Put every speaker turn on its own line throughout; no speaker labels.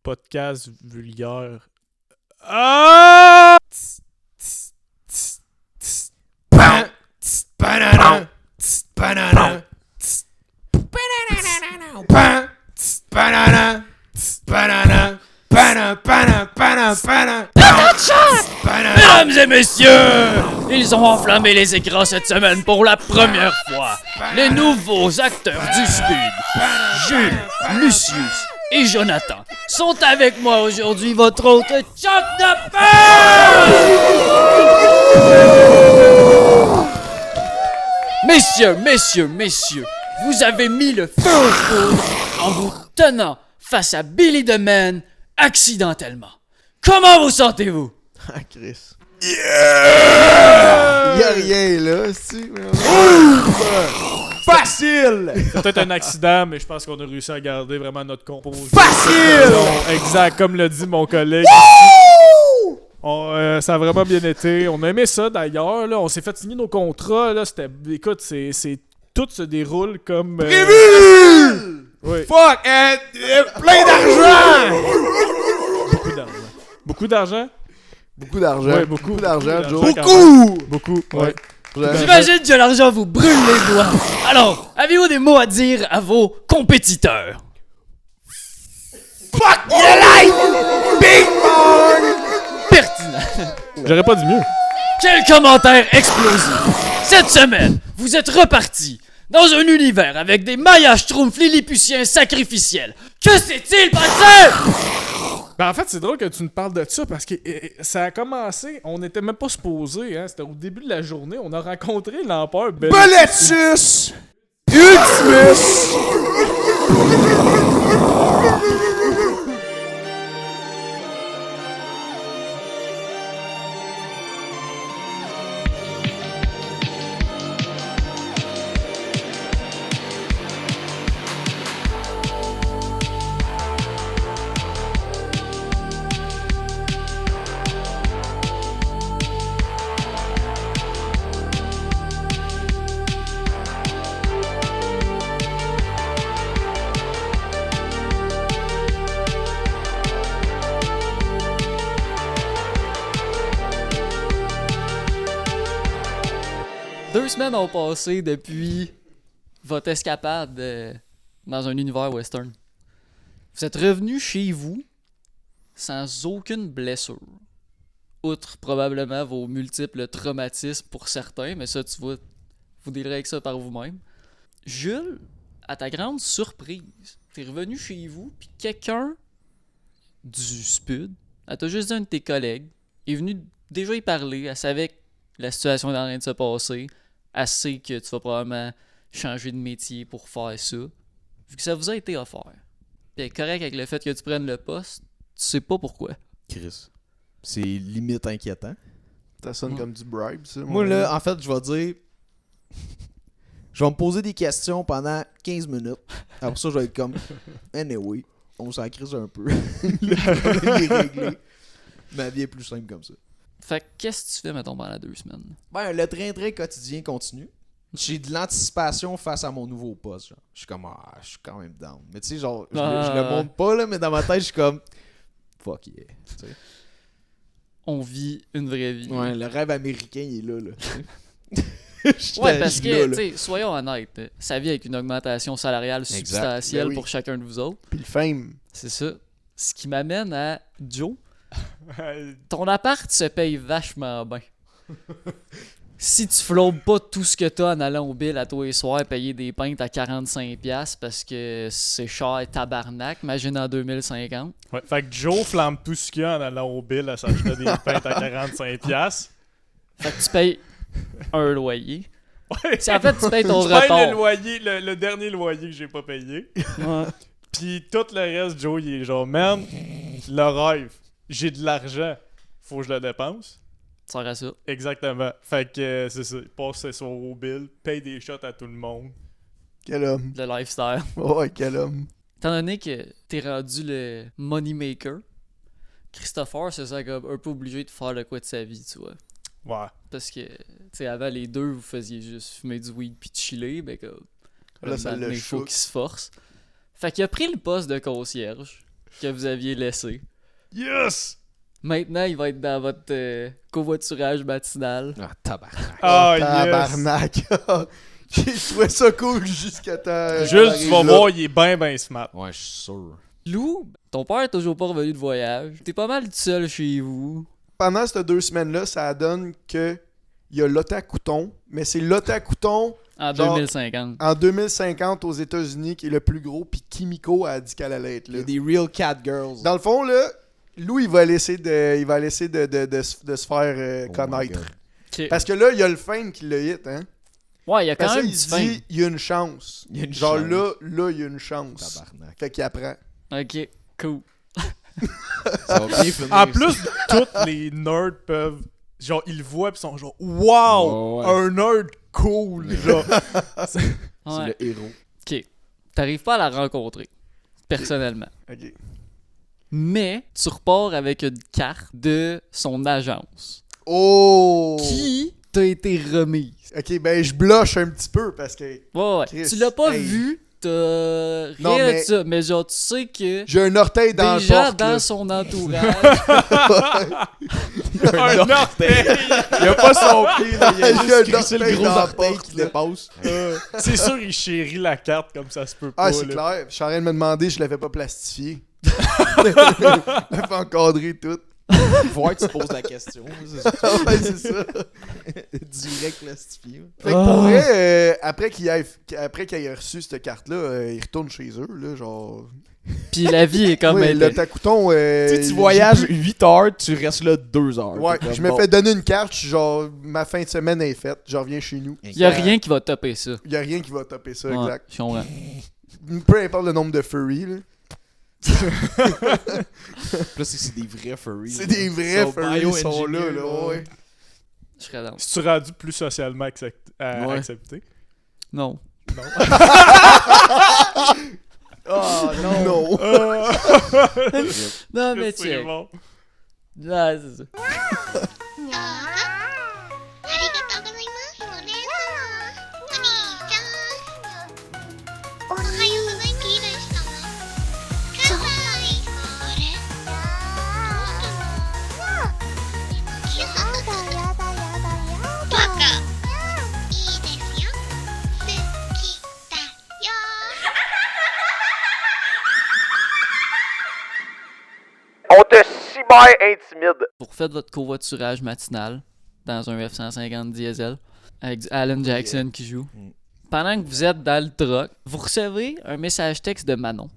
podcast vulgaire. Ah!
Mesdames et messieurs, ils ont enflammé les écrans cette semaine pour la première fois. Les nouveaux acteurs du Spud, Jules, Lucius et Jonathan, sont avec moi aujourd'hui, votre hôte Chuck Dapper! Messieurs, vous avez mis le feu aux poudres en vous tenant face à Billy the Man accidentellement. Comment vous sentez-vous?
Ah, Chris. Yeah! Y'a rien là, si.
Facile!
C'est peut-être un accident, mais je pense qu'on a réussi à garder vraiment notre composition.
Facile!
Exact, comme l'a dit mon collègue. Ça a vraiment bien été. On a aimé ça d'ailleurs. Là. On s'est fait signer nos contrats. Là. Écoute, tout se déroule comme...
Prévu!
Oui.
Fuck! Plein d'argent!
Beaucoup d'argent?
Beaucoup d'argent.
Ouais, beaucoup
d'argent,
d'argent.
Joe.
Beaucoup!
Beaucoup, ouais.
J'imagine que l'argent vous brûle les doigts. Alors, avez-vous des mots à dire à vos compétiteurs?
Fuck your life! Big Bang!
Pertinent.
J'aurais pas dit mieux.
Quel commentaire explosif! Cette semaine, vous êtes repartis dans un univers avec des Maya Schtroumpfs lilliputiens sacrificiels. Que s'est-il passé?
Ben en fait, c'est drôle que tu nous parles de ça parce que ça a commencé, on n'était même pas supposé, hein, c'était au début de la journée, on a rencontré l'empereur
Belletus! Ultimus!
Deux semaines ont passé depuis votre escapade dans un univers western. Vous êtes revenu chez vous sans aucune blessure. Outre probablement vos multiples traumatismes pour certains, mais ça, tu vas vous dealerez avec ça par vous-même. Jules, à ta grande surprise, t'es revenu chez vous, puis quelqu'un du Spud, elle t'a juste dit un de tes collègues, est venu déjà y parler, elle savait que la situation est en train de se passer, elle sait que tu vas probablement changer de métier pour faire ça, vu que ça vous a été offert. Puis elle est correcte avec le fait que tu prennes le poste, tu sais pas pourquoi.
Chris. C'est limite inquiétant.
Ça sonne comme du bribe, ça.
Moi, là, en fait, je vais dire... Je vais me poser des questions pendant 15 minutes. Après ça, je vais être comme... Anyway, on s'en crise un peu. Le problème est réglé. Ma vie est plus simple comme ça.
Fait que qu'est-ce que tu fais, mettons, pendant 2 semaines?
Ben, le train-train quotidien continue. J'ai de l'anticipation face à mon nouveau poste. Genre. Je suis comme, je suis quand même down. Mais tu sais, genre, je le montre pas, là, mais dans ma tête, je suis comme, fuck yeah. Tu sais.
On vit une vraie vie.
Ouais, le rêve américain, il est là.
Ouais, parce que, tu sais, soyons honnêtes, ça vit avec une augmentation salariale substantielle
Ben oui.
pour chacun de vous autres.
Puis le fame.
C'est ça. Ce qui m'amène à Joe. Ton appart se paye vachement bien. Si tu flobes pas tout ce que t'as en allant au bill à tous les soirs, payer des pintes à 45$ parce que c'est cher tabarnak, imagine en 2050.
Ouais, fait que Joe flambe tout ce qu'il y a en allant au bill à s'acheter des peintes à 45$.
Fait que tu payes un loyer.
Ouais.
Si en fait tu payes ton
Je paye
report.
le loyer, le dernier loyer que j'ai pas payé.
Ouais.
Puis tout le reste, Joe, il est genre, man, le rêve, j'ai de l'argent, faut que je le dépense.
Ça sert à ça.
Exactement. Fait que c'est ça, il passe ses soirs au bill, paye des shots à tout le monde.
Quel homme.
Le lifestyle.
Ouais, quel homme.
Étant donné que t'es rendu le money maker, Christopher se sent comme un peu obligé de faire le quoi de sa vie, tu vois.
Ouais.
Parce que, tu sais, avant les deux, vous faisiez juste fumer du weed puis chiller, mais comme.
Là, ça
maintenant,
le
il faut
choque.
qu'il se force. Fait qu'il a pris le poste de concierge. que vous aviez laissé.
Yes!
Maintenant, il va être dans votre covoiturage matinal.
Ah, tabarnak.
Ah, yes!
Tabarnak. J'ai trouvé ça cool jusqu'à temps.
Juste, tu vas voir, il est ben smart.
Ouais, je suis sûr.
Lou, ton père est toujours pas revenu de voyage. T'es pas mal tout seul chez vous.
Pendant ces 2 semaines-là, ça donne que il y a l'Otakouton, mais c'est l'Otakouton
En
Genre-
2050.
en 2050 aux États-Unis qui est le plus gros, puis Kimiko a dit qu'elle allait être
Il y
là.
a des real cat girls.
Dans le fond, là, Lou, il va laisser de se faire
Oh my
connaître.
God.
Ok.
Parce que là, il y a le fame qui l'a hit, hein.
Ouais, il y a quand
Parce
même
qu'il
du
se
fin.
dit, il y a une chance.
Il y a une
Genre
chance.
là, il y a une chance.
Tabarnak.
Fait qu'il apprend.
Ok, cool.
Ça va bien finir.
En plus, tous les nerds peuvent. Genre, ils le voient pis sont genre, wow!
Ouais, ouais.
Un nerd cool! Genre,
c'est
Ouais.
le héros.
Ok. T'arrives pas à la rencontrer, personnellement.
Ok.
Mais tu repars avec une carte de son agence
Oh!
qui t'a été remise.
Ok, ben je blush un petit peu parce que
Ouais, ouais.
Chris,
Tu l'as pas
hey.
vu, t'as rien
Non,
de
mais-
ça. Mais genre, tu sais que
j'ai un orteil dans
déjà
le porte,
dans
là.
son entourage,
un orteil! Il a pas son pied, là, il a
J'ai un
C'est le
orteil
gros
dans la
orteil
porte,
qui
là.
dépasse.
C'est sûr, il chérit la carte comme ça se peut pas.
Ah, c'est
là.
clair. Je suis en train de me demander si je l'avais pas plastifié. Je l'avais pas encadré tout.
Faut voir que tu te poses la question. C'est ça.
Ouais, c'est ça.
Direct plastifié.
Fait que pour vrai, après qu'il ait reçu cette carte-là, il retourne chez eux, là, genre...
puis la vie est comme
Ouais,
elle
le
est.
Takouton...
Tu sais, tu voyages 8 heures, tu restes là 2 heures.
Ouais,
T'es comme,
je me
bon.
fais donner une carte, je suis genre, ma fin de semaine est faite, je reviens chez nous.
Il y a rien qui va topper ça.
Il y a rien qui va topper ça,
Ouais,
exact.
je comprends.
Peu importe le nombre de furries, là.
Là, c'est des vrais furries.
C'est des vrais
Ils sont
furries, ils sont là,
bio-engineered,
là, ouais.
Je serais dans.
Si tu rendu plus socialement
Ouais.
accepté.
Non.
Non.
Oh non.
Non.
Non, mais
C'est
check.
bon.
Ouais, c'est ça.
ありがとうございます。お姉様。お兄ちゃん。おはようございます。いいでしたかわいい。あれどうしたのバカ。いいですよ。好きだよ。
On te cyber intimide.
Vous refaites votre covoiturage matinal dans un F-150 diesel avec du Alan Jackson qui joue.
Mm.
Pendant que vous êtes dans le truck, vous recevez un message texte de Manon.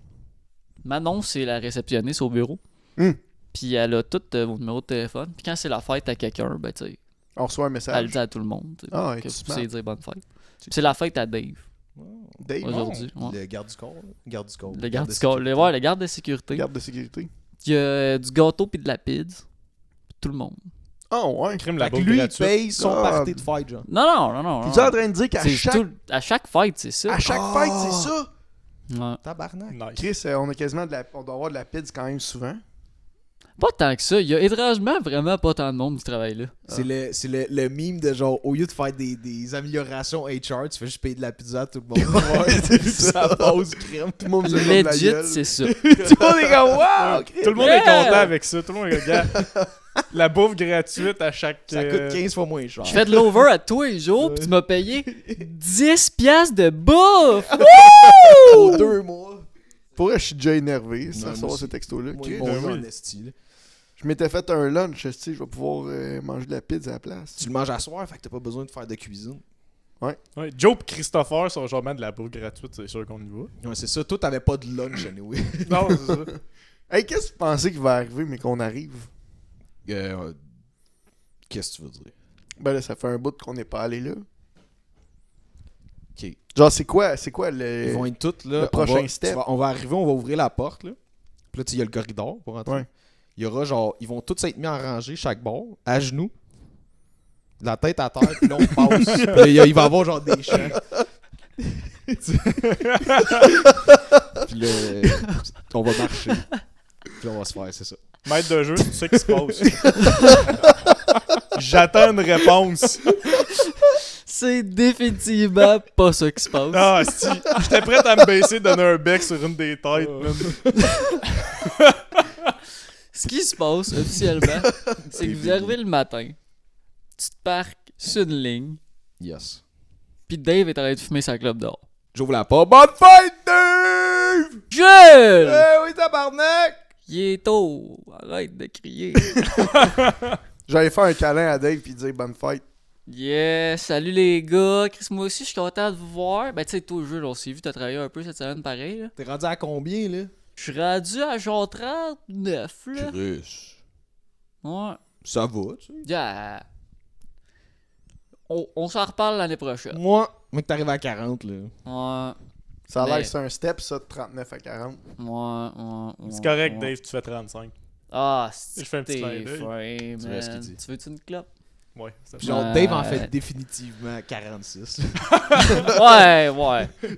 Manon, c'est la réceptionniste au bureau.
Mm.
Puis elle a tous vos numéros de téléphone. Puis quand c'est la fête à quelqu'un, ben tu sais,
On reçoit un
elle le
message.
dit à tout le monde. tu sais,
Ah,
que vous
smart.
puissiez dire bonne fête. Puis c'est la fête à Dave
Dave,
aujourd'hui. ouais.
Le garde du corps. là. Garde du corps.
Le garde du corps. Ouais, le garde de sécurité.
garde de sécurité.
Il y a du gâteau puis de la pizza. Puis tout le monde.
Ah, ouais.
Crime la
Fait que
bouffe
lui, il
gratuite.
paye son
God.
party de fête, genre.
Non.
Tu es en train de dire qu'à
C'est
chaque,
à chaque fête, c'est ça.
fête, c'est ça?
Ouais.
Tabarnak.
Nice.
Chris, on a quasiment on doit avoir de la pizza quand même souvent.
Pas tant que ça. Il y a étrangement vraiment pas tant de monde qui travaille là.
C'est le meme de genre, au lieu de faire des améliorations HR, tu fais juste payer de la pizza à tout le monde.
Ouais, c'est ça.
Ça passe crème.
Tout le monde se lève la
Legit,
gueule.
c'est ça.
Tout le monde est comme, wow!
Tout le monde
Yeah!
est content avec ça. Tout le monde est content. La bouffe gratuite à chaque.
Ça coûte 15 fois moins cher.
Je fais de l'over à tous les jours, pis tu m'as payé 10 piastres de bouffe!
Pour 2 mois.
Pour vrai, je suis déjà énervé sans
moi
recevoir
aussi.
ce texto-là.
Moi,
Chris,
bon,
oui.
en esti, là.
Je m'étais fait un lunch, tu sais, je vais pouvoir manger de la pizza à la place.
Tu le manges à soir, fait que t'as pas besoin de faire de cuisine.
Ouais, Joe et Christopher sont genre de la bouffe gratuite, c'est sûr qu'on y va.
Ouais, c'est ça. Toi, t'avais pas de lunch, anyway.
Non, c'est ça.
Hey, qu'est-ce que vous pensez qui va arriver, mais qu'on arrive?
Qu'est-ce que tu veux dire?
Ben là, ça fait un bout qu'on n'est pas allé là.
Ok.
Genre, c'est quoi le...
Ils vont être toutes là.
le prochain
on va,
step.
on va arriver, on va ouvrir la porte, là. Puis là, tu sais, il y a le corridor pour entrer.
Ouais.
Il y aura genre, ils vont tous être mis en rangée, chaque bord, à genoux, la tête à terre, puis là, on passe. Puis là, il va y avoir genre des champs. Puis là, on va marcher. Puis là, on va se faire, c'est ça.
Maître de jeu, c'est ça qui se passe. J'attends une réponse.
C'est définitivement pas ça qui se passe.
Ah, si. J'étais prêt à me baisser, donner un bec sur une des têtes, man.
Ce qui se passe officiellement, c'est que vous arrivez le matin, tu te parques sur une ligne,
Yes.
pis Dave est en train de fumer sa clope dehors.
J'ouvre la porte. Bonne fête, Dave!
Jules!
Eh oui, tabarnak!
Il est tôt, arrête de crier.
J'allais faire un câlin à Dave puis dire bonne fête.
Yeah, salut les gars. Chris, moi aussi, je suis content de vous voir. Ben, tu sais, toi, Jules, on s'est vu, t'as travaillé un peu cette semaine, pareil. Là.
T'es rendu à combien, là?
Je suis rendu à genre 39, là.
Chris.
Ouais.
Ça va, tu sais.
Yeah. On s'en reparle l'année prochaine.
Moi que t'arrives à 40, là.
Ouais.
Ça a l'air
Mais-
que c'est un step, ça, de 39 à 40.
Ouais.
C'est correct,
ouais.
Dave, tu fais 35.
Ah,
Je fais un petit clin
t'es
d'œil.
fin,
Tu vois ce
man.
qu'il dit.
Tu veux-tu une clope?
Ouais, ça
Puis
fait.
genre,
Ouais.
Dave en fait définitivement 46.
Ouais.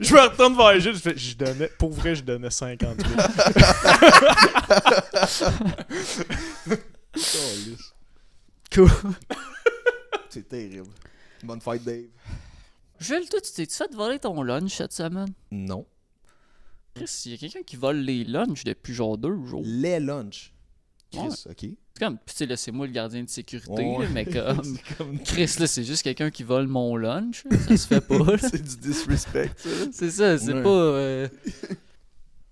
Je me retourne vers Gilles, je donnais, pour vrai, je donnais 58.
Cool.
C'est terrible. Bonne fête, Dave.
Jules, toi, tu t'es-tu fait voler ton lunch cette semaine?
Non.
Chris, il y a quelqu'un qui vole les lunchs depuis genre 2 jours.
Les lunchs. Chris,
Ouais.
ok.
C'est comme, tu sais, là, c'est moi le gardien de sécurité,
Ouais.
là, mais comme.
C'est comme...
Chris, là, c'est juste quelqu'un qui vole mon lunch. Là. Ça se fait pas, là.
C'est du disrespect, ça.
C'est ça, c'est
Ouais.
pas.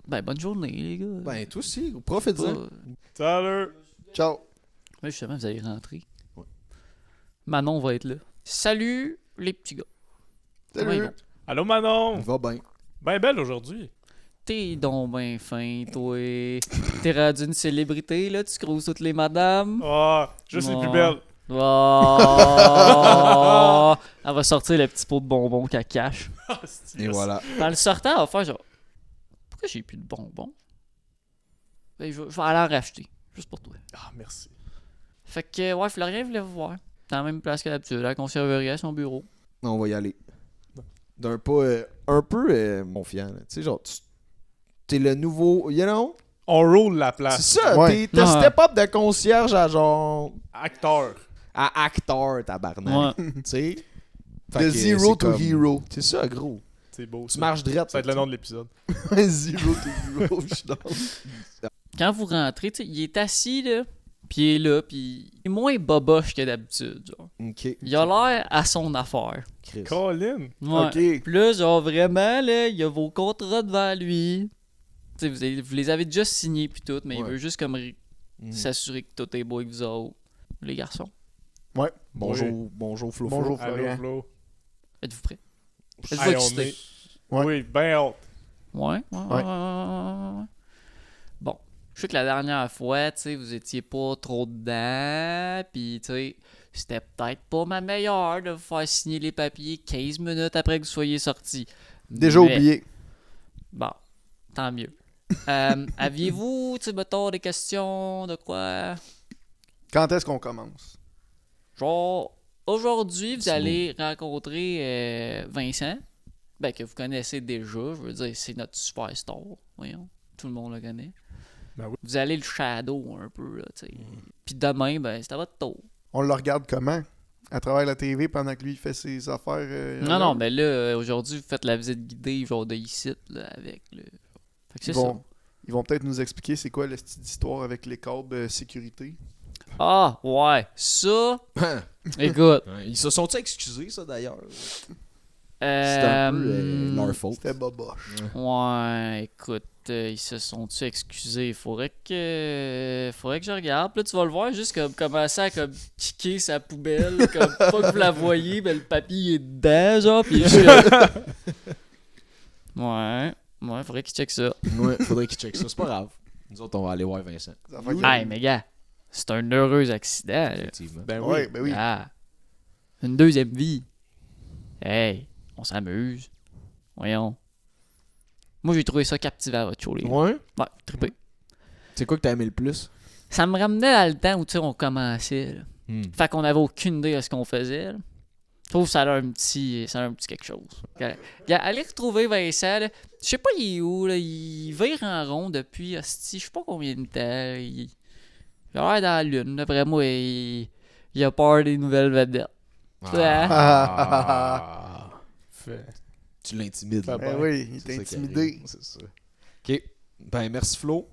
Ben, bonne journée, les gars.
Ben, toi aussi, profite-en.
Pas-
Salut!
Ciao.
Ouais, justement, vous allez rentrer.
Ouais.
Manon va être là. Salut, les petits gars. Comment ils
Salut.
vont?
Allô, Manon!
Va bien.
Ben belle aujourd'hui.
T'es donc ben fin, toi. T'es rendu une célébrité, là. Tu creuses toutes les madames.
Oh, juste les plus belles.
Oh! Elle va sortir le petit pot de bonbons qu'elle cache.
Ah, c'est-
Et voilà.
Dans le sortant, elle va faire genre... Pourquoi j'ai plus de bonbons? Ben, je vais aller en racheter. Juste pour toi.
Ah, merci.
Fait que, ouais, Florian voulait vous voir. Dans la même place que d'habitude, à la conciergerie à son bureau.
On va y aller. D'un pas un peu confiant. là. Tu sais, genre, t'es le nouveau. You know?
On roule la place.
C'est ça.
Ouais.
T'es
Ouais.
step-up de concierge à genre.
Acteur.
À acteur, tabarnak.
Ouais.
Tu sais? Fait
De
que
zero
c'est
to
comme-
hero.
C'est ça, gros.
C'est beau.
Tu
Ça.
marches droit.
Ça va être le nom de l'épisode.
Zero to hero, je suis dans.
Quand vous rentrez, tu sais, il est assis, là. Puis il est là, puis il est moins boboche que d'habitude, genre.
Ok.
Il a l'air à son affaire.
Chris.
Colin.
Ouais.
Ok.
Puis là, genre, vraiment, là, il y a vos contrats devant lui. Tu sais, vous les avez déjà signés, puis tout, mais il
Ouais.
veut juste comme
Mhm.
s'assurer que tout est beau avec vous autres, les garçons.
Bonjour,
Oui.
bonjour, Flo.
Bonjour.
Allô,
Florian.
Flo.
Êtes-vous prêts? Êtes-vous
Hey, on
excités?
est...
Ouais.
Oui, ben hâte.
Ouais.
Ouais.
Bon, je sais que la dernière fois, tu sais, vous étiez pas trop dedans, puis tu sais, c'était peut-être pas ma meilleure de vous faire signer les papiers 15 minutes après que vous soyez sortis.
Déjà
Mais-
oublié.
Bon, tant mieux. Aviez-vous, tu sais, mettons, des questions de quoi?
Quand est-ce qu'on commence?
Genre, aujourd'hui, vous
C'est
allez rencontrer Vincent, ben que vous connaissez déjà, je veux dire, c'est notre superstar, voyons, tout le monde le connaît.
Ben oui.
Vous allez le shadow un peu, là, tu sais. Puis demain, ben, c'est à votre tour.
On le regarde comment? À travers la TV pendant que lui il fait ses affaires.
Non, mais là, aujourd'hui, vous faites la visite guidée, genre de ici, là, avec le... Fait que c'est
Ils vont, ils vont peut-être nous expliquer c'est quoi la petite histoire avec les câbles de sécurité.
ça. Ah, ouais, ça, écoute.
Ils se sont-ils excusés, ça, d'ailleurs? C'est
Euh,
un peu leur faute.
C'était boboche.
Ouais, écoute, ils se sont-tu excusés? Faudrait que je regarde. Puis là, tu vas le voir juste comme commencer à comme kicker sa poubelle, comme pas que vous la voyez, mais le papier est dedans, genre, puis je suis comme... Ouais, faudrait qu'il check ça.
Ouais, faudrait qu'ils checkent ça. C'est pas grave. Nous autres, on va aller voir Vincent.
Des affaires qui-
Hey, mais gars, c'est un heureux accident, là.
Effectivement.
Ben oui.
Ouais, ben oui.
Ah, une deuxième vie. Hey, on s'amuse. Voyons. Moi, j'ai trouvé ça captivant, votre show, les gars.
Ouais?
Ouais, trippé.
C'est quoi que t'as aimé le plus?
Ça me ramenait à le temps où, tu sais, on commençait, là. Fait qu'on avait aucune idée de ce qu'on faisait, là. Je trouve que ça a un petit quelque chose. Allez retrouver Vincent, là. Je sais pas il est où, là. Il vire en rond depuis, hostie, je sais pas combien de temps. Il a l'air dans la lune. D'après moi, il a peur des nouvelles vedettes.
Ah.
Fait.
Tu l'intimides. là.
Fait
Ben
bon.
oui, il
C'est
est
ça qui
intimidé.
arrive, c'est ça. OK. Ben, merci Flo.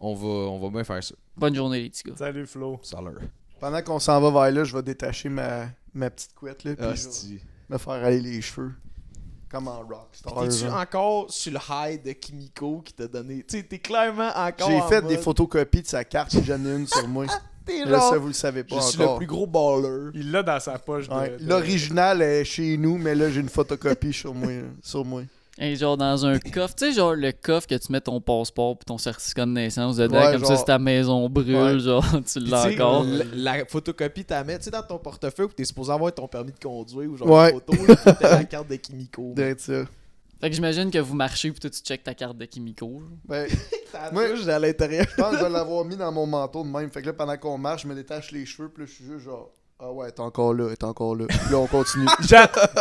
on va bien faire ça.
Bonne journée, les petits gars.
Salut Flo.
Ça a l'air.
Pendant qu'on s'en va vers là, je vais détacher ma petite couette, là, puis je vais
Hostie.
me faire aller les cheveux. Comme en rockstar.
T'es-tu
genre.
encore sur le high de Kimiko qui t'a donné... Tu sais, t'es clairement encore
J'ai
en
fait
mode...
des photocopies de sa carte et j'en ai une sur moi.
T'es
Là,
genre...
ça, vous le savez pas
Je suis le
encore.
plus gros baller.
Il l'a dans sa poche.
Ouais,
De...
L'original est chez nous, mais là, j'ai une photocopie sur moi. Sur moi.
Hey, genre dans un coffre, tu sais, genre le coffre que tu mets ton passeport pis ton certificat de naissance dedans,
Ouais,
comme
genre-
ça, si ta maison brûle,
Ouais.
genre, tu
Puis
l'as
tu sais,
encore.
la photocopie, t'as mets, tu sais, dans ton portefeuille où t'es supposé avoir ton permis de conduire ou genre
Ouais.
une photo, là, pis t'as la carte de Kimiko.
D'être ça.
Fait que j'imagine que vous marchez pis toi, tu checkes ta carte de Kimiko. genre.
Ben,
T'as
Moi-
touche à l'intérieur.
je pense que je vais l'avoir mis dans mon manteau de même. Fait que là, pendant qu'on marche, je me détache les cheveux, puis là, je suis juste genre. Ah ouais, t'es encore là, t'es encore là. Puis là, on continue.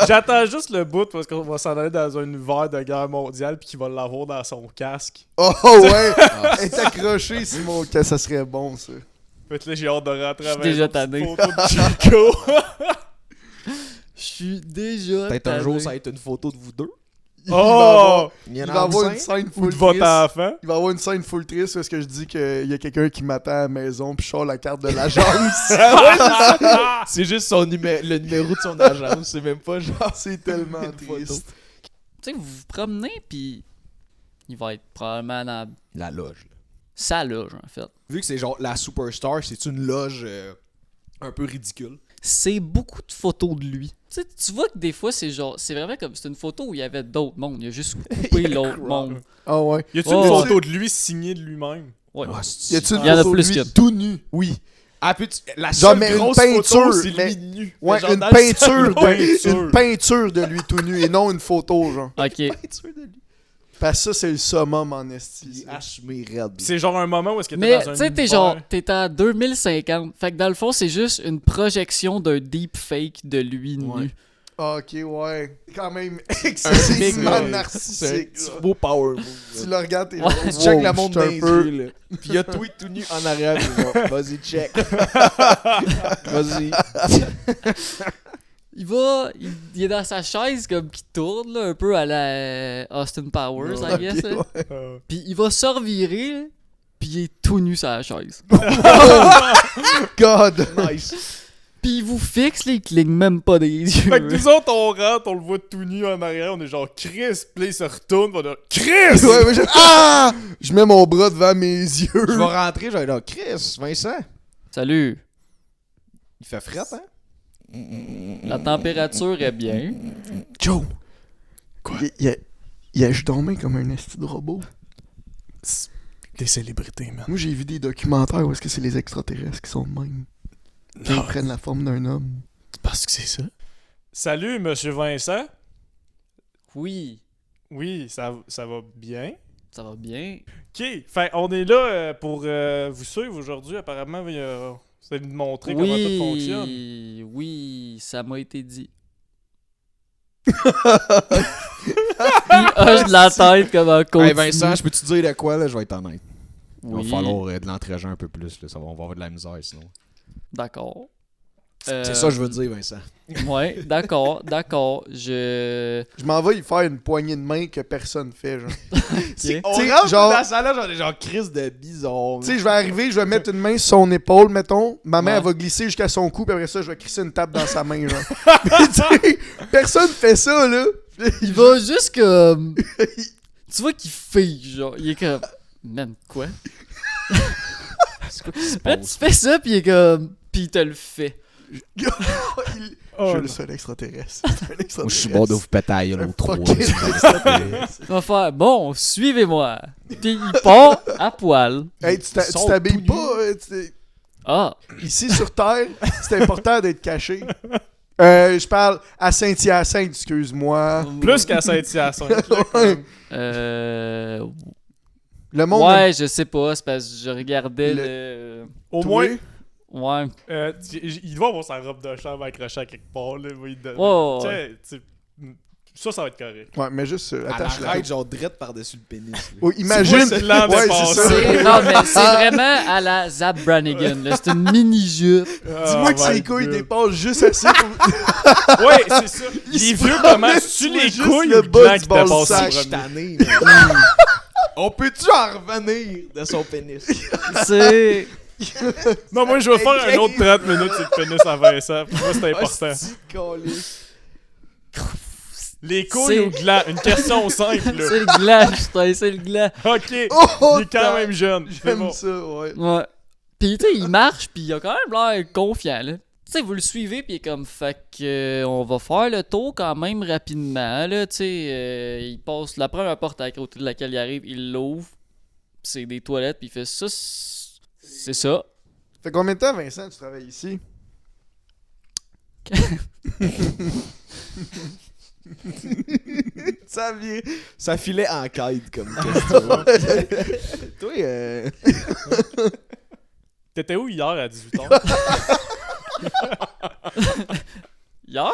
J'attends juste le bout parce qu'on va s'en aller dans un univers de guerre mondiale puis qu'il va l'avoir dans son casque.
Oh ouais! Elle est accrochée, Simon, que ça serait bon, ça.
Fait que là, j'ai hâte de rentrer
Je suis
avec
déjà
une petite
tanné.
photo de Chico.
Je suis déjà.
Peut-être un
tanné.
jour, ça va être une photo de vous deux.
Oh!
Il y en
Il
a
va avoir une
cinq.
scène
Ou
full
de votre
triste.
enfant.
Il va avoir une scène full triste parce que je dis qu'il y a quelqu'un qui m'attend à la maison puis je sors la carte de l'agence.
C'est juste son le numéro de son agence. C'est même pas genre...
C'est tellement
Une photo.
triste.
Tu sais, vous vous promenez pis il va être probablement dans
La loge. là.
sa loge, en fait.
Vu que c'est genre la superstar, c'est une loge un peu ridicule.
C'est beaucoup de photos de lui. Tu sais, tu vois que des fois, c'est genre, c'est vraiment comme, c'est une photo où il y avait d'autres mondes. Il a juste coupé l'autre monde.
Ah ouais.
Y a-tu
Oh.
une photo de lui signée de lui-même?
Ouais.
Ah,
Y a-tu une
Il y en a
photo
plus
de lui
qu'une.
tout nu?
Oui. Ah, puis la
Genre,
seule
mais une
grosse
peinture,
photo, c'est
mais-
lui nu.
Ouais,
Mais genre
une
dans le
peinture,
salon.
une peinture de lui tout nu et non une photo, genre.
Ok.
Peinture de lui.
Parce que ça, c'est le summum en esti.
Hachemé raide.
C'est genre un moment où est-ce que t'es
Mais,
dans un
tu sais, t'es
univers.
genre, t'es en 2050. Fait que dans le fond, c'est juste une projection d'un deepfake de lui nu.
Ouais.
Ah, ok, ouais. Quand même
big
excessivement
move.
narcissique.
C'est un beau power move.
Tu le regardes, t'es
Ouais.
genre,
Tu check
wow,
le monde
je
dans
suis
les
un peu...
yeux, là. Puis il y a tweet tout nu en arrière. puis genre, vas-y, check. Vas-y.
Il est dans sa chaise comme qui tourne, là, un peu à la Austin Powers, I guess. là. Puis il va se revirer, là, puis il est tout nu sur la chaise.
God!
Nice.
Puis il vous fixe, là, il cligne même pas des yeux.
Fait que nous autres, on rentre, on le voit tout nu en arrière, on est genre Chris, puis là, il se retourne, on est Chris!
Ouais, mais ah! Je mets mon bras devant mes yeux.
Je vais rentrer, je vais être là. Chris, Vincent.
Salut.
Il fait fret, hein?
La température est bien.
Joe! Quoi? Il agit tombé comme un esti de robot.
Des célébrités, man.
Moi, j'ai vu des documentaires où est-ce que c'est les extraterrestres qui sont de même. Qui
Non,
prennent la forme d'un homme.
parce que c'est ça. Salut, monsieur Vincent.
Oui,
Oui, ça va bien.
ça va bien.
Ok, fait on est là pour vous suivre aujourd'hui. Apparemment, vous allez nous montrer comment tout fonctionne.
Oui, ça m'a été dit. Il hoche de la tête comme un coach.
Hey Vincent, je peux-tu dire de quoi, là? Je vais être honnête. Il
Oui,
va falloir de l'entraîgent un peu plus, là. Ça va, on va avoir de la misère, sinon.
d'accord.
C'est ça que je veux dire, Vincent.
Ouais, d'accord. Je
Je m'en vais y faire une poignée de main que personne fait, genre.
Ok.
On
T'sais,
rentre
genre-
dans la salle, là, genre Chris de bizarre.
Tu sais, je vais arriver, je vais mettre une main sur son épaule, mettons. Ma main,
Ouais.
elle va glisser jusqu'à son cou, puis après ça, je vais crisser une tape dans sa main, genre. Mais tu sais, personne fait ça, là.
Il va juste comme. Tu vois qu'il fige, genre. Il est comme. Man, quoi?
C'est quoi qui se
Là, tu
passe?
fais ça, pis il est comme. Pis il te le fait.
Je
Oh,
suis
non.
le seul extraterrestre. C'est un extraterrestre.
Moi, je suis bon de vous péter à gueule
Un
au 3.
fucking extraterrestre.
Il va faire. Bon, suivez-moi. Pis il part à poil.
Hey, tu
Ils sont
t'habilles
tout
pas.
Ah,
Ici, sur Terre, c'est important d'être caché. Je parle à Saint-Hyacinthe, excuse-moi.
Plus qu'à Saint-Hyacinthe. là, quand
Ouais.
même.
Le monde...
Ouais, je sais pas, c'est parce que je regardais
Le-
le.
Au
Toi?
moins,
Ouais.
il doit avoir sa robe de chambre accrochée à quelque part. Là, il donne-
Ouais.
Tiens, ça va être correct.
Ouais, mais juste
Elle
attache-la.
arrête, genre, drette par-dessus le pénis. là.
Oh, imagine...
C'est l'an
Ouais,
dépassé.
c'est ça.
Non, mais c'est vraiment à la Zap Brannigan, là. C'est une mini-jupe.
Dis-moi que ses couilles dépassent juste assez pour...
Ouais, c'est ça. Les vieux, comment tu
Tu vois
les
juste
couilles
le
ou le
bas
gland
du
qui
ball
dépasse
sac.
sur
Je suis
le
tanné, là. On peut-tu en revenir de son pénis?
C'est.
Non, moi, je vais faire un autre 30 minutes sur le pénis à Vincent. Pour moi, c'est important.
Hostie de câlisse.
Les couilles ou gland? Une question simple, là.
C'est le gland, putain, c'est le gland.
Ok,
Oh,
il est quand même jeune. C'est
J'aime
bon.
ça, ouais.
Ouais. Pis tu sais, il marche, pis il a quand même l'air confiant, là. Tu sais, vous le suivez, pis il est comme, fait que on va faire le tour quand même rapidement, là. Tu sais, il passe la première porte à côté de laquelle il arrive, il l'ouvre. C'est des toilettes, pis il fait ça. C'est ça.
Fait combien de temps, Vincent, tu travailles ici?
Ça filait en quête comme question. Toi,
T'étais où hier à 18h?
Hier?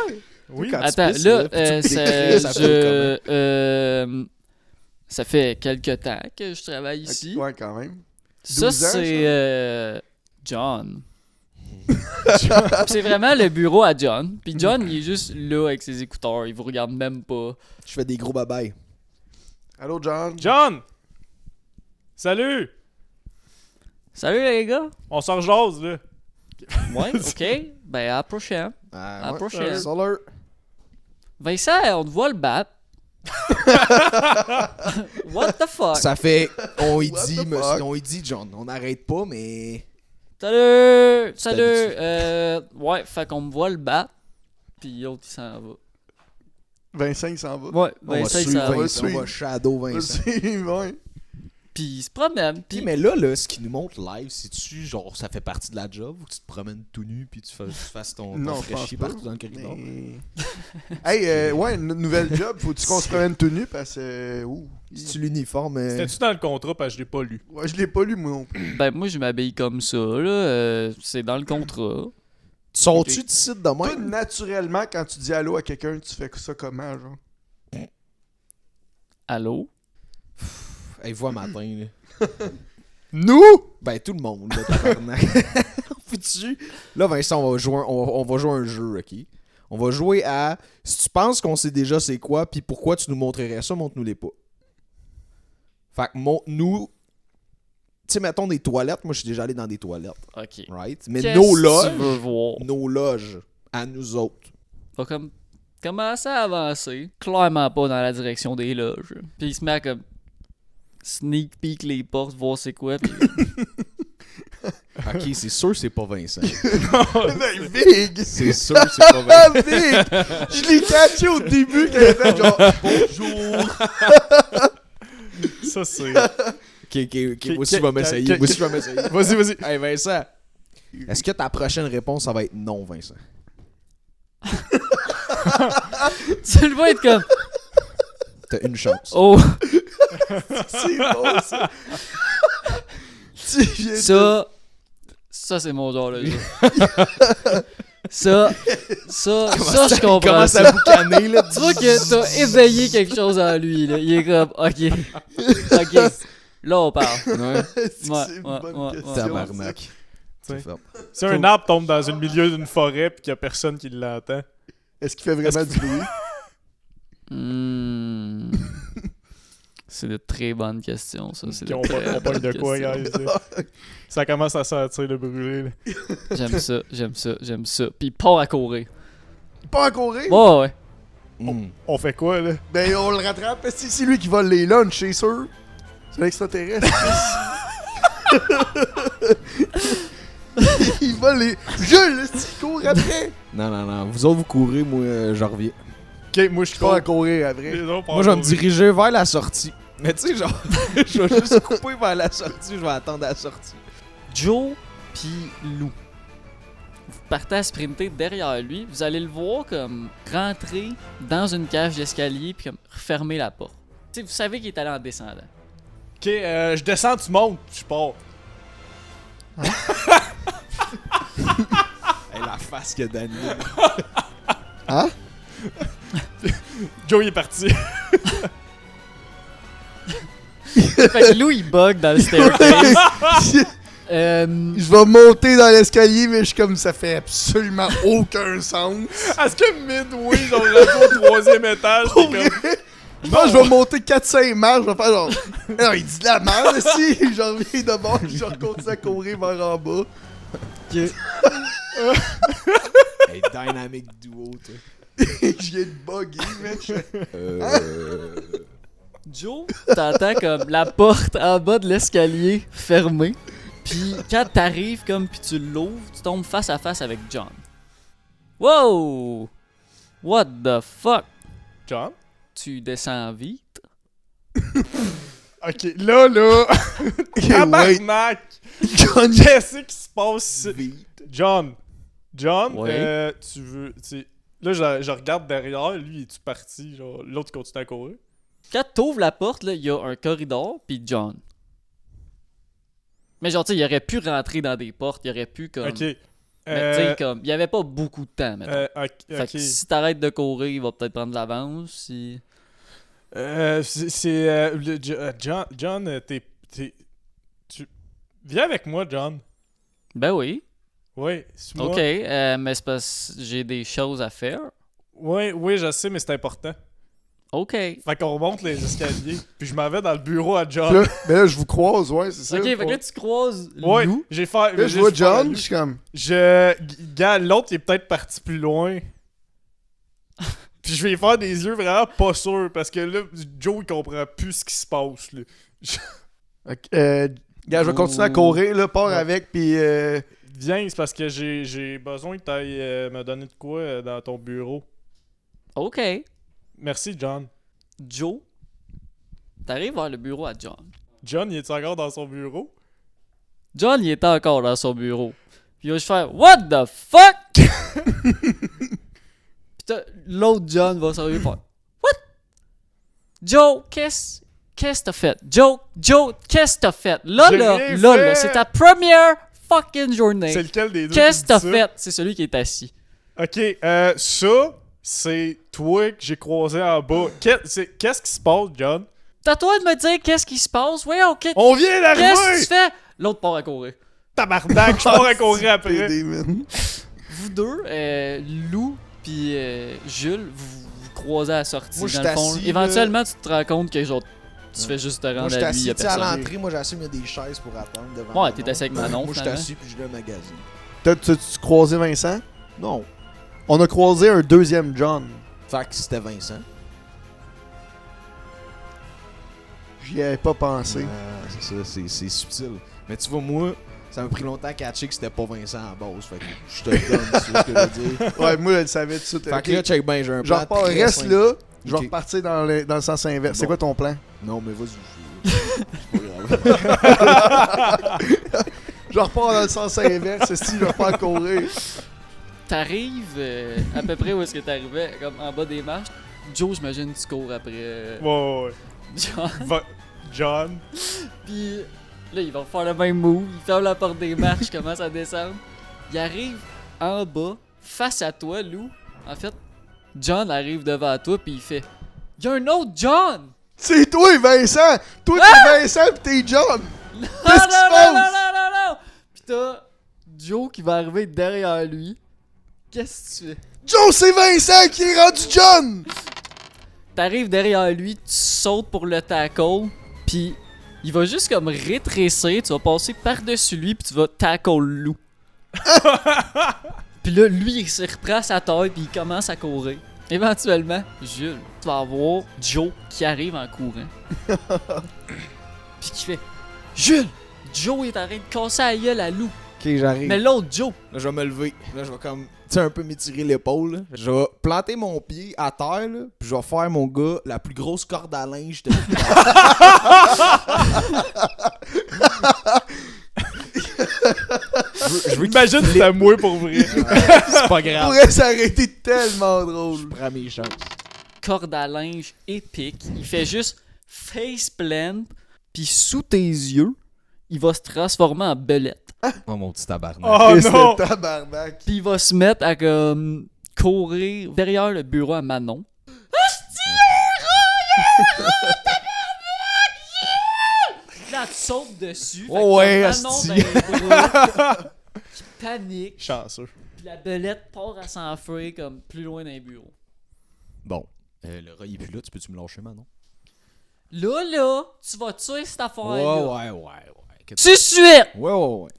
Oui.
Quand tu
Attends,
pisses,
là,
puis tu me
ça,
décris, ça fait
ça fait quelque temps que je travaille ici.
Ouais, quand même.
Ça,
12 ans,
c'est John. C'est vraiment le bureau à John. Puis John, il est juste là avec ses écouteurs. Il vous regarde même pas.
je fais des gros babayes.
Allô, John?
John! Salut!
Salut les gars.
On sort jase, là.
Ouais, ok. Ben, à la prochaine.
Ah,
À la prochaine.
Solar.
Vincent, on te voit le bat. What the fuck?
Ça fait. On y
What
dit,
the
monsieur,
fuck?
on y dit, John. On n'arrête pas, mais.
Salut! Salut!
habitué.
Ouais, fait qu'on me voit le bat. Puis l'autre, il s'en va.
Vincent, il s'en va.
Ouais,
On va
Vincent, il
suivre
s'en va.
Vincent, on va shadow
Je
Vincent.
sais, ouais.
Puis il se promène.
Puis,
Puis
mais là, ce qui nous montre live, c'est-tu genre ça fait partie de la job ou tu te promènes tout nu puis tu fasses ton
Non, je pense
fraîchis
pas.
partout dans le corridor?
Mais... hey, ouais, une nouvelle job. Faut-tu qu'on se promène tout nu parce que.
C'est-tu l'uniforme?
C'était-tu dans le contrat parce que je l'ai pas lu?
Ouais, je l'ai pas lu, moi non plus.
ben moi je m'habille comme ça là, c'est dans le contrat.
Sont-tu d'ici de
Toi,
même?
naturellement, quand tu dis allô à quelqu'un, tu fais ça comment, genre?
Allô?
Hey, vois matin, là.
Nous?
Ben, tout le monde, là, tabarnak. Peux-tu? Là, Vincent, on va jouer un jeu, ok? On va jouer à... Si tu penses qu'on sait déjà c'est quoi, puis pourquoi tu nous montrerais ça, montre-nous-les pas. Fait que montre-nous... Tu sais, mettons des toilettes. Moi, je suis déjà allé dans des toilettes,
Ok.
right? Mais
Qu'est-ce
nos
que
loges...
tu veux voir?
Nos loges, à nous autres.
Va comme commencer à avancer, clairement pas dans la direction des loges. Puis il se met à comme sneak peek les portes, voir c'est quoi. Puis
Ok, c'est sûr c'est pas Vincent.
Ben, Vig!
C'est sûr c'est pas Vincent.
Ah, Vig! Je l'ai catché au début quand il a fait genre bonjour.
Ça, c'est...
Ok, moi aussi je vais m'essayer. Moi aussi je vais m'essayer.
Vas-y, vas-y.
Hey Vincent, est-ce que ta prochaine réponse ça va être non, Vincent?
tu le vois être comme
T'as une chance.
oh
C'est bon, ça. Tu viens
ça c'est mon genre là. ça je comprends
Commence
ça.
à boucaner là.
Tu vois que t'as éveillé quelque chose en lui là. Il est comme ok. Là on parle.
Ouais,
C'est
Ouais,
une
ouais,
bonne
ouais,
question.
tabarnak. C'est fait.
Si un arbre tombe dans le milieu d'une forêt pis qu'il y a personne qui l'entend.
Est-ce qu'il fait vraiment du bruit?
Hmm. C'est de très bonnes questions, ça. C'est de
On
très
parle de
bonnes
quoi,
questions.
guys? là? Ça commence à sentir le brûlé. Là.
J'aime ça. Puis il part à courir.
Pas à courir?
Ouais.
On fait quoi, là?
Ben, on le rattrape. Parce que c'est lui qui vole les lunchs, c'est sûr. C'est l'extraterrestre. Il vole les. Jules, il court après.
Non. Vous autres vous courez, moi j'en reviens.
Ok, moi, je
Pas à
cours.
courir après.
Les autres,
Moi je vais me diriger vers la sortie. Mais tu sais, genre, je vais juste couper vers la sortie, je vais attendre la sortie.
Joe puis Lou. Vous partez à sprinter derrière lui. Vous allez le voir comme rentrer dans une cage d'escalier puis comme refermer la porte. Tu sais, vous savez qu'il est allé en descendant.
Ok, je descends, tu montes, je pars.
Hey, la face que Danny.
Hein?
Joe, il est parti.
Fait que Lou, il bug dans le staircase.
Je vais monter dans l'escalier, mais je suis comme ça fait absolument aucun sens.
Est-ce que Midway, genre, rendu au 3e étage, t'es comme...
Moi, je vais monter 4-5 marches, je vais faire genre. Non, il dit de la merde ici. Je reviens de bord, je continue à courir vers en bas.
Hey, dynamic duo, toi.
Je viens de bugger, mec.
Joe, t'entends comme la porte en bas de l'escalier fermée. Puis quand t'arrives comme puis tu l'ouvres, tu tombes face à face avec John. Wow! What the fuck?
John?
Tu descends vite?
Ok, là.
wait.
Tabarnak!
John,
Qu'est-ce qui se passe ici?
Vite.
John,
Ouais.
tu veux. Là, je regarde derrière, lui, est-tu parti? Genre, l'autre continue à courir.
Quand t'ouvres la porte, là, il y a un corridor puis John. Mais genre, tu sais, il aurait pu rentrer dans des portes, il aurait pu comme...
Ok.
Mais tu sais, comme, il y avait pas beaucoup de temps, mettons.
Ok.
Fait que si t'arrêtes de courir, il va peut-être prendre de l'avance, si...
John, tu. Viens avec moi, John.
Ben oui.
Oui, suis-moi.
Ok, mais c'est parce que j'ai des choses à faire.
Oui, je sais, mais c'est important.
Ok.
Fait qu'on remonte les escaliers, puis je m'en vais dans le bureau à John.
là, mais là, je vous croise, ouais, c'est ça.
Ok, fait que là, tu croises
Ouais,
Lou.
j'ai fait.
Là, je vois John, je suis comme.
Gars, l'autre, il est peut-être parti plus loin. Puis je vais lui faire des yeux vraiment pas sûrs, parce que là, Joe, il comprend plus ce qui se passe, là.
Ok, gars, je vais continuer à courir, là, pars
Ouais.
avec, puis.
Viens, c'est parce que j'ai besoin que tu ailles me donner de quoi dans ton bureau.
Ok.
Merci, John.
Joe, t'arrives vers le bureau à John.
John, il est encore dans son bureau?
John, il était encore dans son bureau. Puis il va juste faire What the fuck? Puis l'autre John va s'arriver faire What? Joe, qu'est-ce que t'as fait? Joe, qu'est-ce que t'as fait? Là,
J'ai rien fait.
là, c'est ta première fucking journée.
C'est lequel des deux?
Qu'est-ce que
qui
t'as
dit ça?
fait? C'est celui qui est assis.
Ok, ça, c'est toi que j'ai croisé en bas. Qu'est-ce qui se passe, John?
T'as toi de me dire qu'est-ce qui se passe? Ouais, ok.
On vient
Qu'est-ce que
d'arriver!
tu fais? L'autre part à courir.
Tabarnak, je pars à courir après.
PD, man.
Vous deux, Lou puis Jules, vous croisez à la sortie.
Moi, je
dans
suis
le fond.
assis,
Éventuellement, tu te rends compte que genre, tu fais juste te
Moi,
rendre
je suis
à lui, y
assis
a
tu sais, à
personne.
l'entrée. Moi, j'assume qu'il y a des chaises pour attendre devant.
Ouais,
Manon.
t'es assis avec Manon,
Moi, je suis
finalement.
assis puis je lis un magazine.
T'as-tu croisé Vincent?
Non.
On a croisé un deuxième John.
Fait que c'était Vincent.
J'y avais pas pensé.
C'est ça, c'est subtil. Mais tu vois, moi, ça m'a pris longtemps à catcher que c'était pas Vincent à base. Fait que je te le donne, tu vois ce que je veux dire.
Ouais, moi, elle savait tout de suite.
Fait que là, check ben, j'ai un
je
plan
repars,
très
reste
simple.
là, je vais
Ok.
repartir dans le sens inverse. C'est
Bon.
quoi ton plan?
Non, mais vas-y. C'est pas grave.
Je repars dans le sens inverse, si je repars courir.
T'arrives à peu près où est-ce que t'arrivais, comme en bas des marches. Joe, j'imagine, tu cours après
Ouais.
John.
John.
Puis là, il va faire le même move. Il ferme la porte des marches, commence à descendre. Il arrive en bas, face à toi, Lou. En fait, John arrive devant toi, puis il fait « Y a un autre John! »
C'est toi, Vincent! Toi, t'es Vincent pis t'es John!
Non,
Qu'est-ce qui se passe?
non! Puis t'as Joe qui va arriver derrière lui. Qu'est-ce que tu fais?
Joe, c'est Vincent qui est rendu John!
T'arrives derrière lui, tu sautes pour le tackle, puis il va juste comme rétrécir, tu vas passer par-dessus lui, puis tu vas tackle Lou. Puis là, lui, il se reprend à sa taille, puis il commence à courir. Éventuellement, Jules, tu vas avoir Joe qui arrive en courant. Puis qui fait Jules! Joe est en train de casser la gueule à Lou.
Ok, j'arrive.
Mais l'autre Joe,
Là, je vais me lever. Là, je vais comme, tu sais, un peu m'étirer l'épaule. Là. Je vais planter mon pied à terre, là, puis je vais faire, mon gars, la plus grosse corde à linge de je veux
Imagine que c'était moi pour vrai.
c'est pas grave.
Pourrait s'arrêter tellement drôle.
Je prends mes chances.
corde à linge épique. Il fait juste face plant, puis sous tes yeux, il va se transformer en belette.
Oh, mon petit tabarnak.
Oh
Qu'est-ce
non!
que tabarnak.
Puis il va se mettre à comme courir derrière le bureau à Manon. Là, tu sautes dessus. Fait que
Oh ouais,
t'as Manon
asti.
dans les bras, qui panique.
Chanceux.
Puis la belette part à s'enfuir comme plus loin d'un bureau.
Bon. Le rat, il est plus là. Tu peux-tu me lâcher, Manon?
Là, tu vas tuer cette affaire-là.
Ouais.
Tout de suite!
Ouais.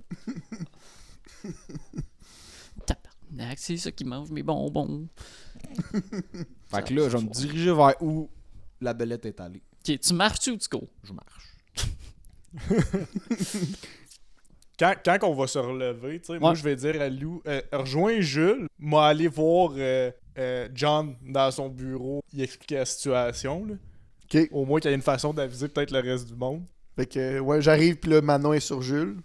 Tabarnak, c'est ça qui mange mes bonbons.
Fait que là, je vais me diriger vers où la belette est allée.
Ok, tu marches ou tu cours?
Je marche.
Quand on va se relever, tu sais, moi
Ouais.
je vais dire à Lou, rejoins Jules, m'a aller voir John dans son bureau, il expliquer la situation. Là.
Ok.
Au moins qu'il y ait une façon d'aviser peut-être le reste du monde.
Fait que, ouais, j'arrive, puis là, Manon est sur Jules.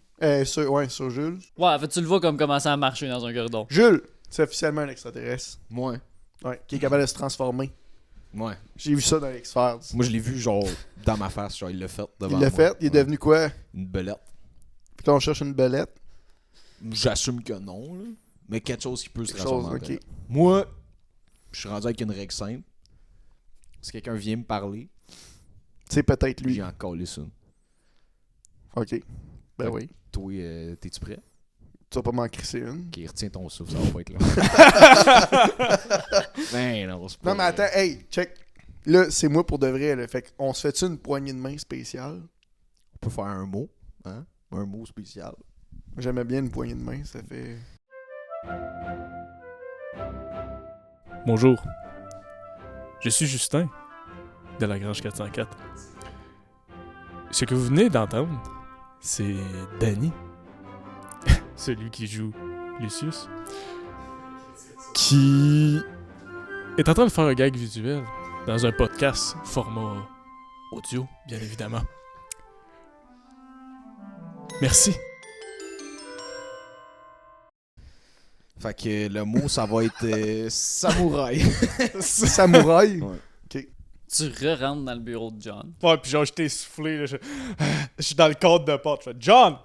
Sur Jules.
Ouais, en fait, tu le vois comme commencer à marcher dans un corridor.
Jules, c'est officiellement un extraterrestre.
Ouais.
Ouais, qui est capable de se transformer.
Ouais.
J'ai vu ça dans l'X-Files.
Moi, je l'ai vu, genre, dans ma face. Genre, il l'a fait devant
Il l'a
moi.
fait, il est
Ouais.
devenu quoi?
Une belette.
Puis là, on cherche une belette.
J'assume que non, là. Mais quelque chose qui peut se
Quelque
transformer
chose,
en
ok.
belette. Moi, je suis rendu avec une règle simple. Si quelqu'un vient me parler,
C'est peut-être lui.
j'ai encore les une.
Ok. Ben
Ouais.
oui.
Toi, t'es-tu prêt?
Tu vas pas m'en crisser une.
Ok, retiens ton souffle, ça va pas être là. Ben non, c'est pas
Non, mais attends, hey, check. Là, c'est moi pour de vrai, là. Fait qu'on se fait-tu une poignée de main spéciale?
On peut faire un mot, hein? Un mot spécial.
J'aimais bien une poignée de main, ça fait...
Bonjour. Je suis Justin, de la Grange 404. Ce que vous venez d'entendre, c'est Danny, celui qui joue Lucius, qui est en train de faire un gag visuel dans un podcast format audio, bien évidemment. Merci.
Fait que le mot, ça va être samouraï.
Samouraï?
Ouais.
Tu re-rentres dans le bureau de John.
Ouais, puis genre, je t'ai soufflé, là, je suis dans le cadre de porte. Je fais, John,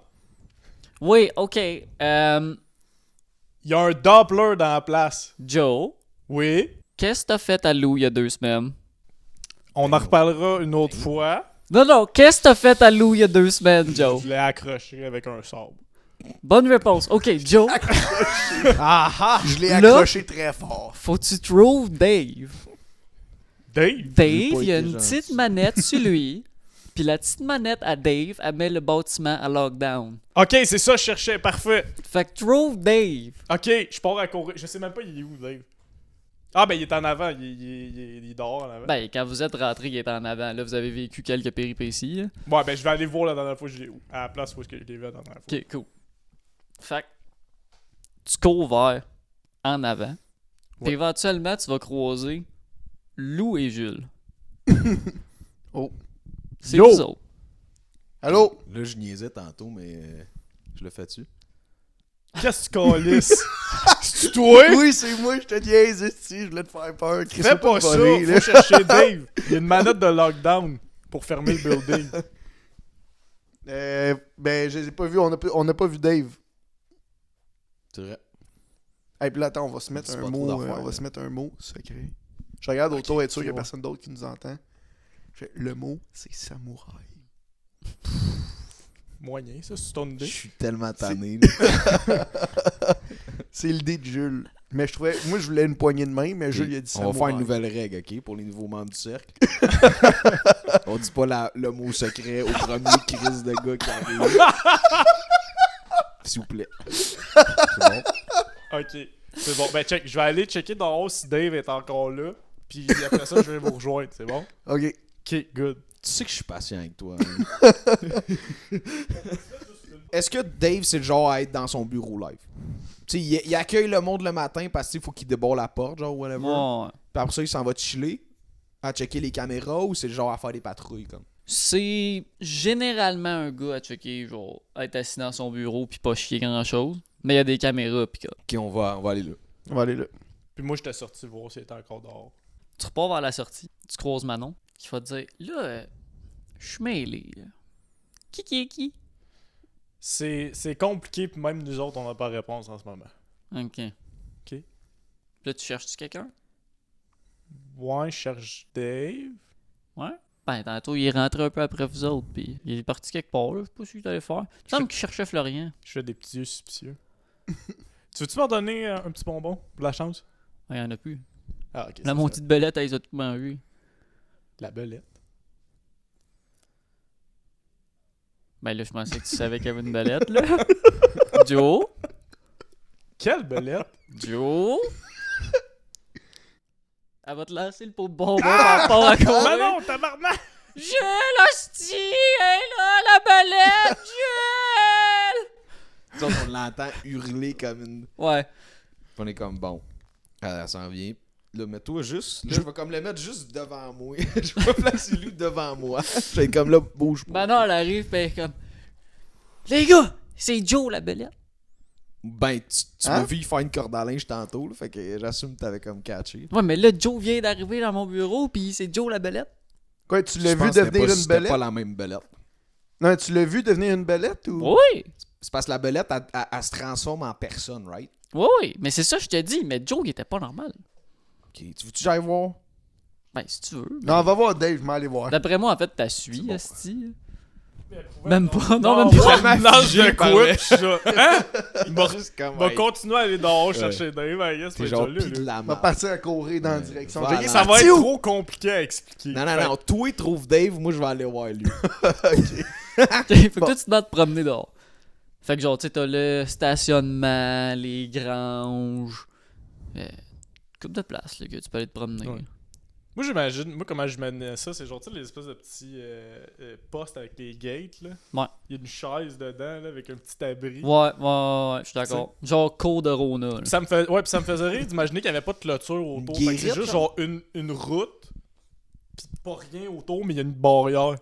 Oui, ok.
il y a un Doppler dans la place.
Joe,
Oui.
qu'est-ce que t'as fait à Lou il y a 2 semaines?
On en reparlera une autre fois.
Non, qu'est-ce que t'as fait à Lou il y a 2 semaines, Joe?
Je l'ai accroché avec un sabre.
Bonne réponse. Ok, Joe,
Je l'ai
Là-
accroché très fort.
faut que tu trouves Dave.
Dave?
pas
Dave, il y a
été
une
gentil.
petite manette sur lui. Puis la petite manette à Dave, elle met le bâtiment à lockdown.
Ok, c'est ça, je cherchais. Parfait.
Fait que trouve Dave.
Ok, je pars à courir. Je sais même pas, il est où, Dave? Ah, ben, il est en avant. Il dort en avant.
Ben, quand vous êtes rentré, il est en avant. Là, vous avez vécu quelques péripéties. Là.
Ouais, ben, je vais aller voir la dernière fois que je l'ai où. À la place où est-ce que je l'ai vu la dernière fois.
Ok, cool. Fait que tu cours vers en avant. Puis
Ouais.
éventuellement, tu vas croiser Lou et Jules.
Oh.
C'est
Yo!
vous autres.
Allô?
Là, je niaisais tantôt, mais je le fais-tu?
Qu'est-ce que tu calisses? C'est toi?
Oui, c'est moi, je te niaise ici, je voulais te faire peur. Chris,
Fais pas ça.
voler, là.
Faut chercher Dave. Il y a une manette de lockdown pour fermer le building.
Ben, je les ai pas vus, on n'a pas vu Dave.
C'est vrai.
Hey, puis là, attends, on va se mettre
Dis
un
pas
mot,
trop d'affaires,
on va
là.
se mettre un mot secret. Je regarde autour, être sûr qu'il y a
ouais.
personne d'autre qui nous entend. Je fais, le mot, c'est samouraï.
Moyen, ça, c'est ton
Je
idée.
suis tellement tanné. là.
C'est l'idée de Jules. Mais je trouvais, moi, je voulais une poignée de main, mais Jules, il a dit
On
samouraï.
va faire une nouvelle règle, ok, pour les nouveaux membres du cercle. On dit pas le mot secret au premier crise de gars qui arrive. S'il vous plaît. C'est bon?
Ok. C'est bon. Ben, check. Je vais aller checker dans haut si Dave est encore là. Puis après ça, je vais vous rejoindre. C'est bon?
Ok.
Ok, good.
Tu sais que je suis patient avec toi. hein. Est-ce que Dave, c'est le genre à être dans son bureau live? Tu sais, il accueille le monde le matin parce qu'il faut qu'il débarre la porte, genre, whatever.
Ouais.
Puis après ça, il s'en va chiller à checker les caméras ou c'est le genre à faire des patrouilles, comme?
C'est généralement un gars à checker, genre, être assis dans son bureau puis pas chier grand chose. Mais il y a des caméras pis que.
Ok, on va aller là.
On va aller là.
Puis moi, j'étais sorti voir s'il était encore dehors.
Tu repars vers la sortie, tu croises Manon, qui va te dire là, je suis mêlé. Là. Qui est qui?
C'est compliqué, puis même nous autres, on n'a pas de réponse en ce moment.
Ok.
Ok.
Là, tu cherches-tu quelqu'un?
Ouais, je cherche Dave.
Ouais. Ben, tantôt, il est rentré un peu après vous autres, puis il est parti quelque part, là. Je sais pas ce qu'il allait faire. Il semble qu'il cherchait Florian.
Je fais des petits yeux suspicieux. Tu veux-tu m'en donner un petit bonbon pour la chance?
Ouais, il y en a plus.
Ah, ok.
La
c'est
montée
ça.
de belette, elle les a tout mangés.
La belette.
Ben là, je pensais que tu savais qu'il y avait une belette, là. Joe?
Quelle belette?
Joe? Elle va te lancer le pot de bonbon par rapport à quoi?
Ah non, tabarnak!
Jules, hostie! Elle est là, la belette! Jules!
Nous autres, on l'entend hurler comme une.
Ouais.
On est comme bon. Elle s'en vient. Là, mets-toi juste. Là, je vais comme le mettre juste devant moi. Je vais placer lui devant moi. Je vais être comme là, bouge pas.
Ben non, elle arrive, pis elle est comme... Les gars, c'est Joe, la belette.
Ben, tu
Hein?
m'as vu faire une corde à linge tantôt, là, fait que j'assume que t'avais comme catché.
Ouais, mais là, Joe vient d'arriver dans mon bureau, pis c'est Joe, la belette.
Quoi, tu l'as
Je
vu
pense que
devenir une
c'était
belette?
pas la même belette.
Non, tu l'as vu devenir une belette ou?
Oui!
C'est parce que la belette, elle se transforme en personne, right?
Oui, mais c'est ça que je te dis, mais Joe, il était pas normal.
Ok, tu veux-tu que j'aille voir?
Ben, si tu veux.
Non, on va voir Dave, je vais aller voir.
D'après moi, en fait, t'as suivi,
bon.
esti. Même pas, non, même
moi,
pas.
je lance
figé
de
par
quoi,
là.
pis je suis là. Hein? Il va
Juste comme,
va
hey,
continuer à aller dehors
Ouais.
chercher Dave, I guess,
t'es
va
genre
être là,
pis de
là.
la
On va
merde.
partir à courir dans la direction.
Voilà.
J'ai-
Ça va être
Parti où?
trop compliqué à expliquer.
Non, non, non, toi trouve Dave, moi je vais aller voir lui.
Ok, faut que toi, tu te vas te promener dehors. Fait que genre, tu sais, t'as le stationnement, les granges. Coupe de place, là, que tu peux aller te promener.
Ouais. Moi, j'imagine, comment j'imagine ça, c'est genre, tu sais, les espèces de petits postes avec les gates, là.
Ouais.
Il y a une chaise dedans, là, avec un petit abri.
Ouais, je suis d'accord. Genre, Code de Rona, là.
Puis ça me fait, ouais, puis ça me faisait rire d'imaginer qu'il n'y avait pas de clôture autour. Fait que c'est
guérite,
juste
genre?
genre une route, pis pas rien autour, mais il y a une barrière.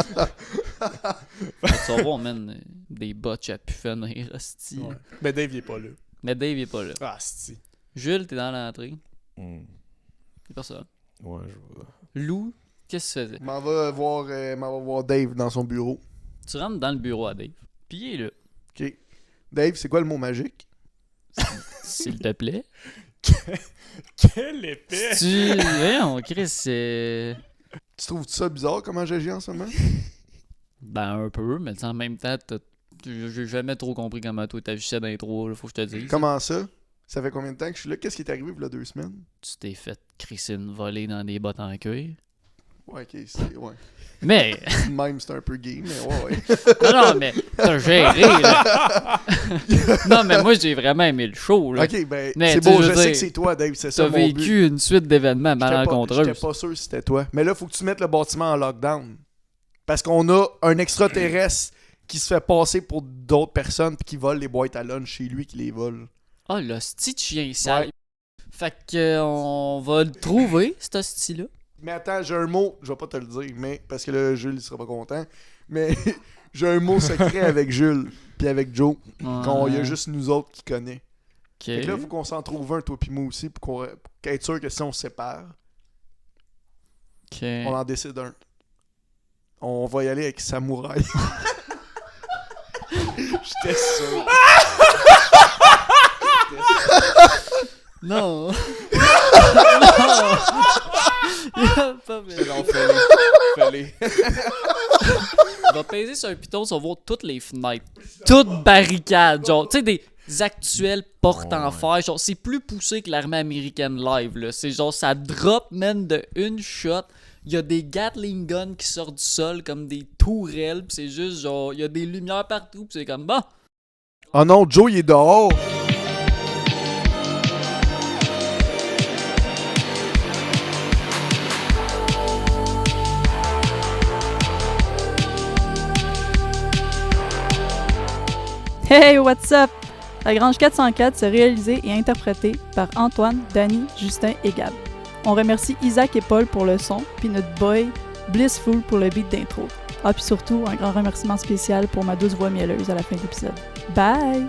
Fait que tu vas voir, man, des botches à pu finir, hostie.
Ouais. Mais Dave, il est pas là.
Mais Dave, il est pas là.
Ah, si.
Jules, t'es dans l'entrée. C'est pas ça.
Ouais, je vois.
Lou, qu'est-ce que tu faisais?
Je m'en vais voir Dave dans son bureau.
Tu rentres dans le bureau à Dave. Puis il est là.
Ok. Dave, c'est quoi le mot magique?
S'il te plaît.
Quelle épée!
Tu. Voyons, Chris, c'est.
Tu trouves ça bizarre comment j'agis en ce moment?
Ben, un peu, mais en même temps, j'ai jamais trop compris comment toi t'agissais dans les trois, là, faut que je te dise.
Comment ça? Ça fait combien de temps que je suis là? Qu'est-ce qui est arrivé il y a 2 semaines?
Tu t'es fait crisser une volée dans des bottes en cuir.
Ouais, ok, c'est. Ouais.
Mais.
Même, c'est un peu gay, mais ouais.
Non, mais t'as géré, là. Non, mais moi, j'ai vraiment aimé le show, là.
Ok, ben,
Mais
c'est
tu sais,
beau,
je
je
veux
sais
dire,
que c'est toi, Dave, c'est ça
T'as
mon but.
vécu une suite d'événements
J'étais
malencontreux.
pas sûr si c'était toi. Mais là, faut que tu mettes le bâtiment en lockdown. Parce qu'on a un extraterrestre qui se fait passer pour d'autres personnes puis qui vole les boîtes à lunch chez lui qui les vole.
Ah, l'hostie de chien sale. Fait que on va le trouver, cet hostie-là.
Mais attends, j'ai un mot, je vais pas te le dire, mais parce que là, Jules, il sera pas content. Mais j'ai un mot secret avec Jules puis avec Joe. Il y a juste nous autres qui connaît.
Ok.
Fait que là, il faut qu'on s'en trouve un, toi puis moi aussi, pour être sûr que si on se sépare,
Ok.
on en décide un. On va y aller avec Samouraï.
J'étais sûr.
Non! Non! Il a pas fait.
Non, fallait.
On va peser sur un piton, on va voir toutes les fenêtres. Toutes barricades. Genre, tu sais, des actuelles portes en fer. Genre, c'est plus poussé que l'armée américaine live, là. C'est genre, ça drop, man, de une shot. Il y a des Gatling guns qui sortent du sol comme des tourelles. Pis c'est juste genre, il y a des lumières partout. Pis c'est comme, bon.
Oh non, Joe, il est dehors.
Hey, what's up? La Grange 404 s'est réalisée et interprétée par Antoine, Danny, Justin et Gab. On remercie Isaac et Paul pour le son, puis notre boy Blissful pour le beat d'intro. Ah, puis surtout, un grand remerciement spécial pour ma douce voix mielleuse à la fin de l'épisode. Bye!